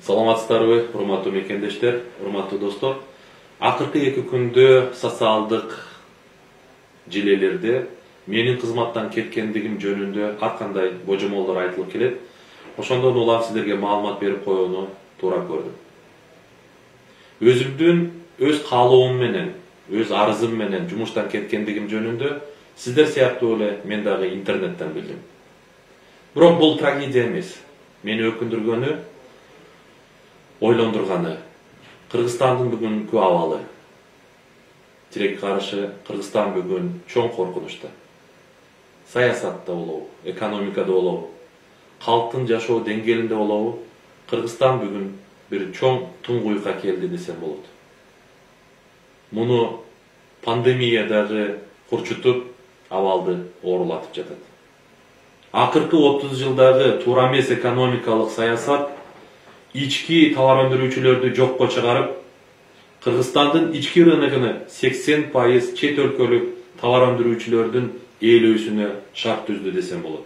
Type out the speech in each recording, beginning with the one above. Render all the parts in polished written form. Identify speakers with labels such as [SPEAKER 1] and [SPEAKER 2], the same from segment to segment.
[SPEAKER 1] Саламатсыздарбы, урматтуу мекендештер, урматтуу достор. Акыркы 2 күндө социалдык желелерде менин кызматтан кеткендигим жөнүндө ар кандай божомолдор айтылып келет. Ошондон улам сиздерге маалымат берип коюуну туура көрдүм. Өзүмдүн өз каалоом менен, өз арызым менен жумуштан кеткендигим жөнүндө сиздер сыяктуу эле мен дагы интернеттен билдим. Бирок бул трагедия эмес. Мени өкүндүргөнү, ойлондурганы Кыргызстандын бүгүнкү абалы. Тилекке каршы Кыргызстан бүгүн чоң коркунучта. Саясатта болобу, экономикада болобу, калктын жашоо деңгээлинде болобу, Кыргызстан бүгүн бир чоң туңгуюкка келди десем болот. Муну пандемия дагы курчутуп, абалды оорулатып жатат. Акыркы 30 жылдагы туура эмес экономикалык саясат ички товар өндүрүүчүлөрдү жокко чыгарып, Кыргызстандын ички рыногуна 80% чет өлкөлүк товар өндүрүүчүлөрдүн ээлөөсүнө шарт түздү десем болот.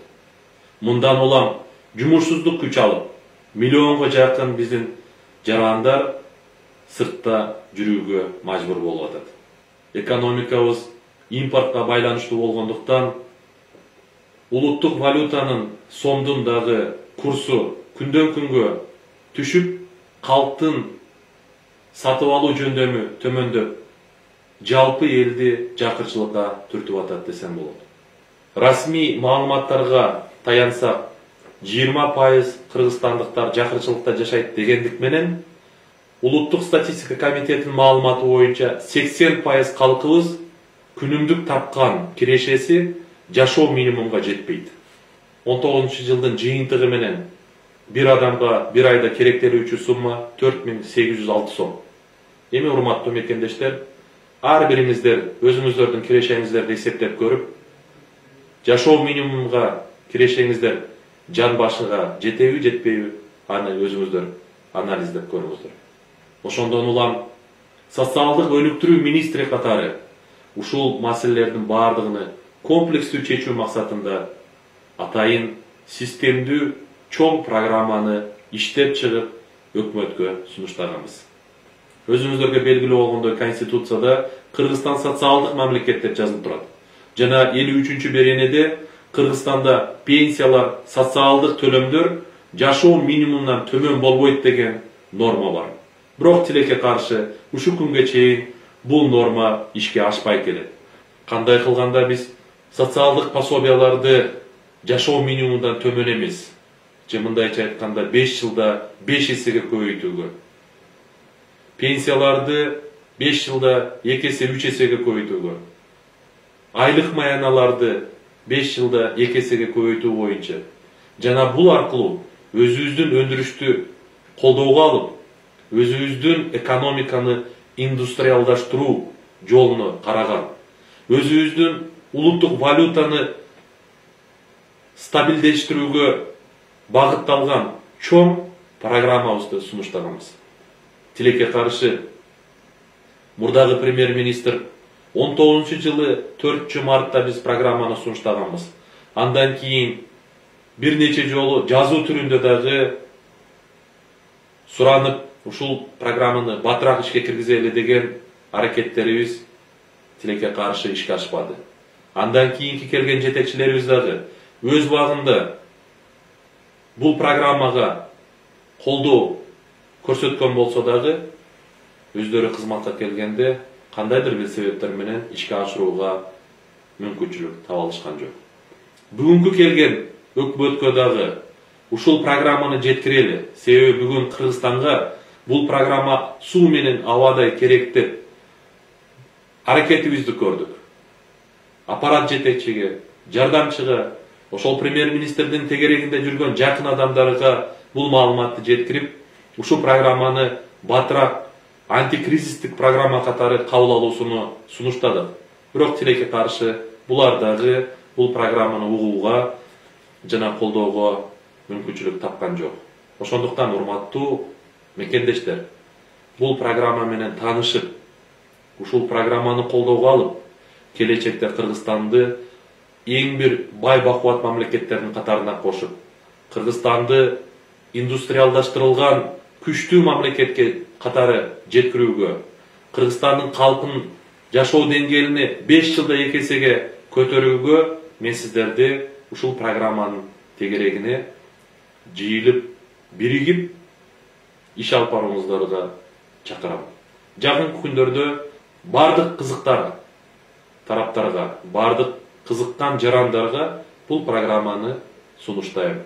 [SPEAKER 1] Мындан улам жумушсуздук күч алып, миллионго жакын биздин жарандар сыртта жүрүүгө мажбур болуп атат. Экономикабыз импортко байланыштуу болгондуктан улуттук валютанын сомдун дагы курсу күндөн күнгө түшүп, калктын сатып алуу жөндөмү төмөндөп, жалпы элди жакырчылыкка түртүп атат десем болот. Расмий маалыматтарга таянсак, 20% кыргызстандыктар жакырчылыкта жашайт дегендик менен, Улуттук статистика комитетинин маалыматы боюнча 80% калкыбыз күнүмдүк тапкан кирешеси жашоо минимумга жетпейт. 19 жылдын жыйынтыгы менен bir адамга bir айда керектелүүчү сумма 4806 сом. Эми урматтуу мекендештер, ар бириңиздер өзүңүздөрдүн кирешеңиздерди эсептеп көрүп, жашоо минимумга кирешеңиздер жан башыга жетеби, жетпейби, аны өзүңүздөр анализдеп көрүңүздөр. Ошондон улам социалдык өнүктүрүү министри катары ушул маселелердин бардыгын комплекстүү чечүү максатында атайын системдүү чоң программаны иштеп чыгып өкмөткө сунуштаганбыз. Өзүңүздөргө белгилүү болгондой Конституцияда Кыргызстан социалдык мамлекет деп жазылып турат. Жана 53-беренеде Кыргызстанда пенсиялар, социалдык төлөмдөр жашоо минимумунан төмөн болбойт деген норма бар. Бирок тилекке каршы ушу күнгө чейин бул норма ишке ашпай келет. Кандай кылганда биз социалдык пособияларды жашоо минимумундан төмөн эмес, мындайча айтканда 5 жылда 5 эсеге көбөйтүүгө, пенсияларды 5 жылда 2 эсе 3 эсеге көбөйтүүгө, айлык маяналарды 5 жылда 2 эсеге көбөйтүү боюнча жана бул аркылуу өзүбүздүн өндүрүштү колдоого алып, өзүбүздүн экономиканы индустриалдаштыруу жолуну караган, өзүбүздүн улуттук валютаны стабилдештирүүгө багытталган чоң программабызды сунуштаганбыз. Тилекке каршы мурдагы премьер-министр 19-жылы 4-мартта биз программаны сунуштаганбыз. Андан кийин бир нече жолу жазуу түрүндө дагы суранып, ушул программаны батыраак ишке киргизели деген аракеттерибиз тилекке каршы ишке ашпады. Андан кийинки келген жетекчилерибиз дагы өз убагында бул программага колдоо көрсөткөн болсо дагы өздөрү кызматка келгенде кандайдыр бир себептер менен ишке ашырууга мүмкүнчүлүк таба алышкан жок. Бүгүнкү келген өкмөткө дагы ушул программаны жеткирели, себеби бүгүн Кыргызстанга бул программа суу менен абадай керек деп аракетибизди көрдүк. Аппарат жетекчиге, жардамчыга, ошол премьер-министрдин тегерегинде жүргөн жакын адамдарга бул маалыматты жеткирип, ушул программаны батыраак антикризистик программа катары кабыл алуусуну сунуштадык. Бирок тилекке каршы булар дагы бул программаны угууга жана колдоого мүмкүнчүлүк тапкан жок. Ошондуктан урматтуу мекендештер, бул программа менен таанышып, ушул программаны колдоого алып, келечекте Кыргызстанды эң бир бай бакубат мамлекеттердин катарына кошуп, Кыргызстанды индустриалдаштырылган күчтүү мамлекетке катары жеткирүүгө, Кыргызстандын калкынын жашоо деңгээлини 5 жылда 2 эсеге көтөрүүгө мен сиздерди ушул программанын тегерегине жыйылып, биригип иш алып барууңуздарга чакырам. Жакынкы күндөрдө бардык кызыктар тараптарга, бардык кызыккан жарандарга бул программаны сунуштайм.